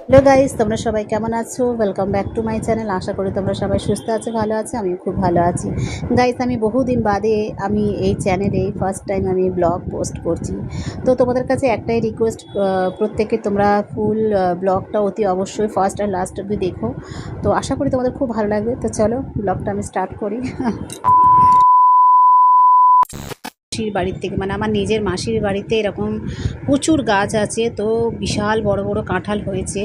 Hello guys, তোমরা সবাই কেমন আছো? Welcome back to my channel. আশা করি তোমরা সবাই সুস্থ আছো, ভালো আছো। আমি খুব ভালো আছি গাইস। আমি বহুদিন বাদে আমি এই চ্যানেলে ফার্স্ট টাইম আমি ব্লগ পোস্ট করছি। তো তোমাদের কাছে একটাই রিকোয়েস্ট, প্রত্যেকে তোমরা ফুল ব্লগটা অতি অবশ্যই ফার্স্ট আর লাস্ট অবধি দেখো। তো আশা করি তোমাদের খুব ভালো লাগবে। তো চলো ব্লগটা আমি স্টার্ট করি। মাসির বাড়ির থেকে, মানে আমার নিজের মাসির বাড়িতে এরকম প্রচুর গাছ আছে, তো বিশাল বড় বড় কাঁঠাল হয়েছে।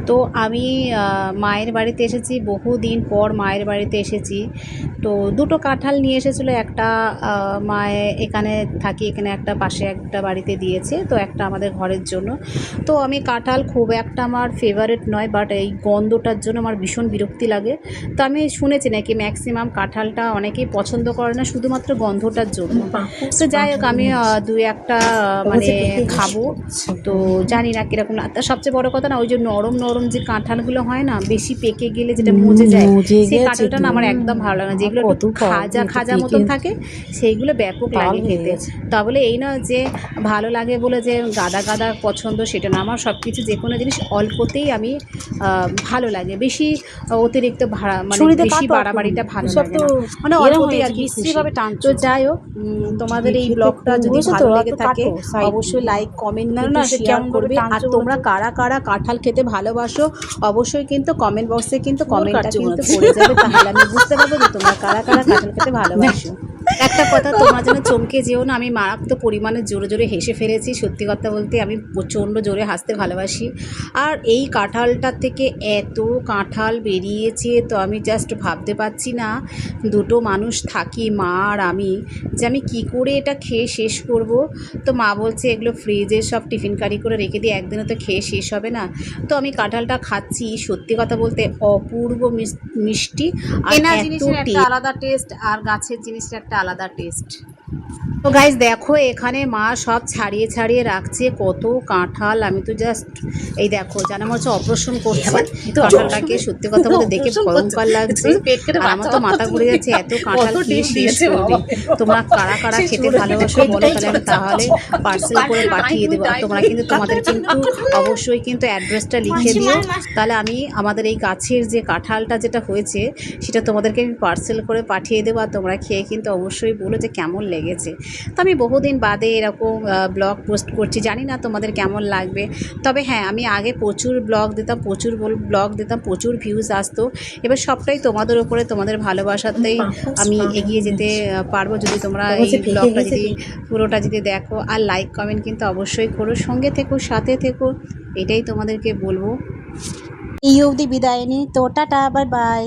তো আমি মায়ের বাড়িতে এসেছি, বহুদিন পর মায়ের বাড়িতে এসেছি। তো দুটো কাঁঠাল নিয়ে এসেছিলো, একটা মায়ে এখানে থাকি, এখানে একটা পাশে একটা বাড়িতে দিয়েছে, তো একটা আমাদের ঘরের জন্য। তো আমি কাঁঠাল খুব একটা আমার ফেভারিট নয়, বাট এই গন্ধটার জন্য আমার ভীষণ বিরক্তি লাগে। তো আমি শুনেছি নাকি ম্যাক্সিমাম কাঁঠালটা অনেকেই পছন্দ করে না শুধুমাত্র গন্ধটার জন্য। তো যাই হোক, আমি দুই একটা মানে খাবো, তো জানি না কীরকম। না, তার সবচেয়ে বড় কথা না, ওই যে নরম নরম যে কাঁঠালগুলো হয় না, বেশি পেকে গেলে যেটা মজে যায়, সেই কাঁঠালটা না আমার একদম ভালো লাগে না। যেগুলো একটু খাজা খাজা মতন থাকে সেইগুলো ব্যাপক লাগে খেতে। তা বলে এই না যে ভালো লাগে বলে যে গাদা গাদা পছন্দ, সেটা না। আমার সব কিছু যে কোনো জিনিস অল্পতেই আমি ভালো লাগে, বেশি অতিরিক্ত ভাড়া মানে বেশি বাড়াবাড়িটা ভালো লাগে না, মানে অল্পতেই আর কি খুশি। তো যাই হোক, তোমাদের এই ব্লগটা যদি ভালো লেগে থাকে অবশ্যই লাইক কমেন্ট না শেয়ার করবে। আর তোমরা কারা কারা কাঁঠাল খেতে ভালোবাসো অবশ্যই কিন্তু কমেন্ট বক্সে কিন্তু কমেন্টটা কিন্তু করে যাবে, তাহলে আমি বুঝতে পারবো যে তোমরা কারা কারা কাঁঠাল খেতে ভালোবাসো। একটা কথা, তোমরা যেন চমকে যেও না, আমি মারাত্মক পরিমাণে জোরে জোরে হেসে ফেলেছি। সত্যি কথা বলতে আমি প্রচণ্ড জোরে হাসতে ভালোবাসি। আর এই কাঁঠালটার থেকে এত কাঁঠাল বেরিয়েছে, তো আমি জাস্ট ভাবতে পারছি না, দুটো মানুষ থাকি মা আর আমি, যে আমি কী করে এটা খেয়ে শেষ করব। তো মা বলছে এগুলো ফ্রিজে সব টিফিন কারি করে রেখে দিয়ে, একদিনে তো খেয়ে শেষ হবে না। তো আমি কাঁঠালটা খাচ্ছি, সত্যি কথা বলতে অপূর্ব মিষ্টি, আর কেনা জিনিসের একটা আলাদা টেস্ট আর গাছের জিনিসের একটা আলাদা টেস্ট। তো গাইজ দেখো, এখানে মা সব ছাড়িয়ে ছাড়িয়ে রাখছে কত কাঁঠাল। আমি তো জাস্ট এই দেখো, জানা মনে হচ্ছে অপারেশন করছে কাঁঠালটাকে। সত্যি কথা বলতে দেখে ভয়ঙ্কর লাগছে, আর আমার তো মাথা ঘুরে যাচ্ছে, এত কাঁঠাল খেয়ে শেষ করবে। তোমরা কারা কারা খেতে ভালোবাসো বলো, তাহলে আমি তাহলে পার্সেল করে পাঠিয়ে দেবো। আর তোমরা কিন্তু তোমাদের কিন্তু অবশ্যই কিন্তু অ্যাড্রেসটা লিখে দিও, তাহলে আমি আমাদের এই গাছের যে কাঁঠালটা যেটা হয়েছে সেটা তোমাদেরকে আমি পার্সেল করে পাঠিয়ে দেবো। আর তোমরা খেয়ে কিন্তু অবশ্যই বলো যে কেমন লেগেছে। তো আমি বহুদিন বাদে এরকম ব্লগ পোস্ট করছি, জানি না তোমাদের কেমন লাগবে। তবে হ্যাঁ, আমি আগে প্রচুর ব্লগ দিতাম, প্রচুর ভিউজ আসতো। এবার সবটাই তোমাদের উপরে, তোমাদের ভালোবাসাতেই আমি এগিয়ে যেতে পারবো, যদি তোমরা এই ব্লগটা যদি পুরোটা যদি দেখো। আর লাইক কমেন্ট কিন্তু অবশ্যই করো, সঙ্গে থেকো, সাথে থেকো, এটাই তোমাদেরকে বলবো। এই অবধি বিদায় নিই, তো টাটা, বাই বাই।